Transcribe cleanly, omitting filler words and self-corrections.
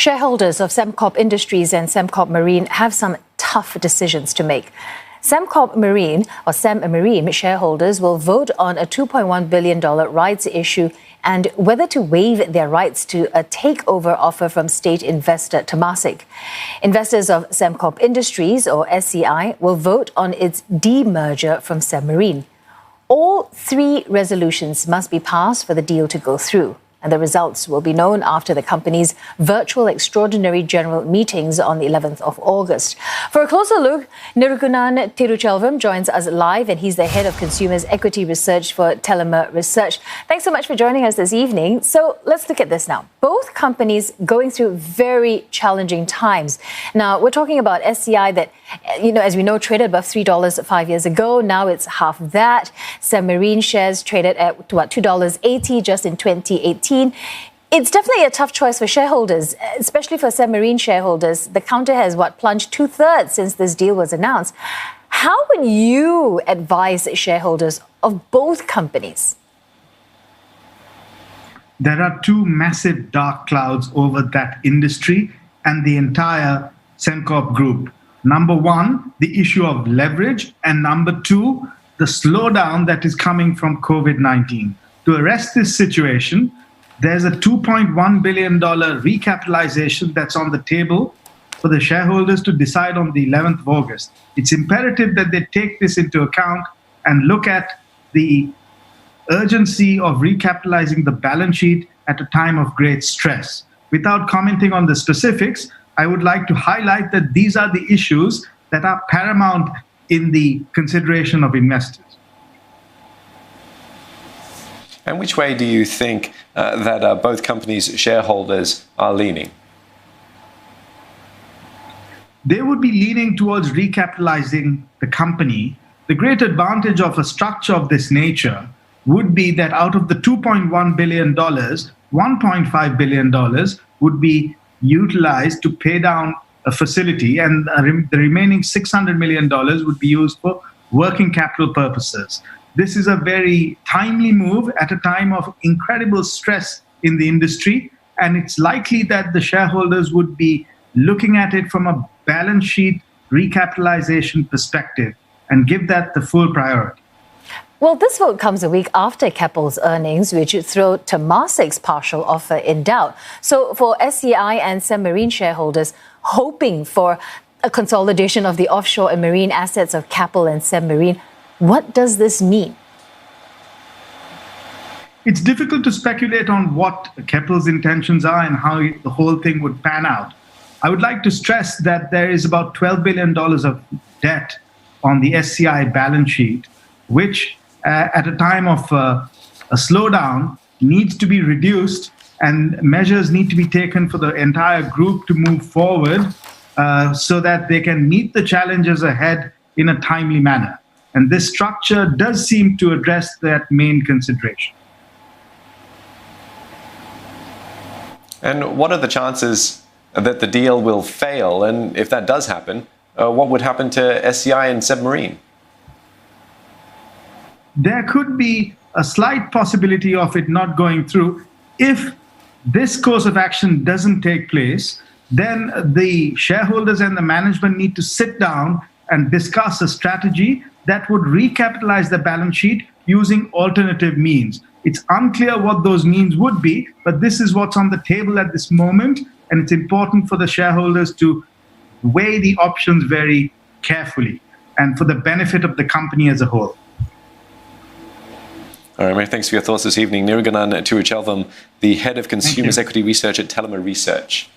Shareholders of Sembcorp Industries and Sembcorp Marine have some tough decisions to make. Sembcorp Marine, or Sembmarine shareholders will vote on a $2.1 billion rights issue and whether to waive their rights to a takeover offer from state investor Temasek. Investors of Sembcorp Industries, or SCI, will vote on its demerger from Sembmarine. All three resolutions must be passed for the deal to go through, and the results will be known after the company's virtual extraordinary general meetings on the 11th of August. For a closer look, Nirgunan Tiruchelvam joins us live, and he's the head of Consumers Equity Research for Tellimer Research. Thanks so much for joining us this evening. So let's look at this now. Both companies going through very challenging times. Now, we're talking about SCI that, as we know, traded above $3 5 years ago. Now it's half that. Sembmarine shares traded at $2.80 just in 2018. It's definitely a tough choice for shareholders, especially for Sembmarine shareholders. The counter has, plunged 2/3 since this deal was announced. How would you advise shareholders of both companies? There are two massive dark clouds over that industry and the entire Sembcorp group. Number one, the issue of leverage, and number two, the slowdown that is coming from COVID-19. To arrest this situation, there's a $2.1 billion recapitalization that's on the table for the shareholders to decide on the 11th of August. It's imperative that they take this into account and look at the urgency of recapitalizing the balance sheet at a time of great stress. Without commenting on the specifics, I would like to highlight that these are the issues that are paramount in the consideration of investors. And which way do you think that both companies' shareholders are leaning? They would be leaning towards recapitalizing the company. The great advantage of a structure of this nature would be that out of the $2.1 billion, $1.5 billion would be utilized to pay down a facility, and the remaining $600 million would be used for working capital purposes. This is a very timely move at a time of incredible stress in the industry, and it's likely that the shareholders would be looking at it from a balance sheet recapitalization perspective and give that the full priority. Well, this vote comes a week after Keppel's earnings, which throw Temasek's partial offer in doubt. So for SCI and Sembmarine shareholders hoping for a consolidation of the offshore and marine assets of Keppel and Sembmarine, what does this mean? It's difficult to speculate on what Keppel's intentions are and how the whole thing would pan out. I would like to stress that there is about $12 billion of debt on the SCI balance sheet, which at a time of a slowdown needs to be reduced, and measures need to be taken for the entire group to move forward so that they can meet the challenges ahead in a timely manner. And this structure does seem to address that main consideration. And what are the chances that the deal will fail? And if that does happen, what would happen to SCI and Sembmarine? There could be a slight possibility of it not going through. If this course of action doesn't take place, then the shareholders and the management need to sit down and discuss a strategy that would recapitalize the balance sheet using alternative means. It's unclear what those means would be, but this is what's on the table at this moment, and it's important for the shareholders to weigh the options very carefully and for the benefit of the company as a whole. All right, mate, thanks for your thoughts this evening. Nirgunan Tiruchelvam, the head of Consumers Equity Research at Tellimer Research.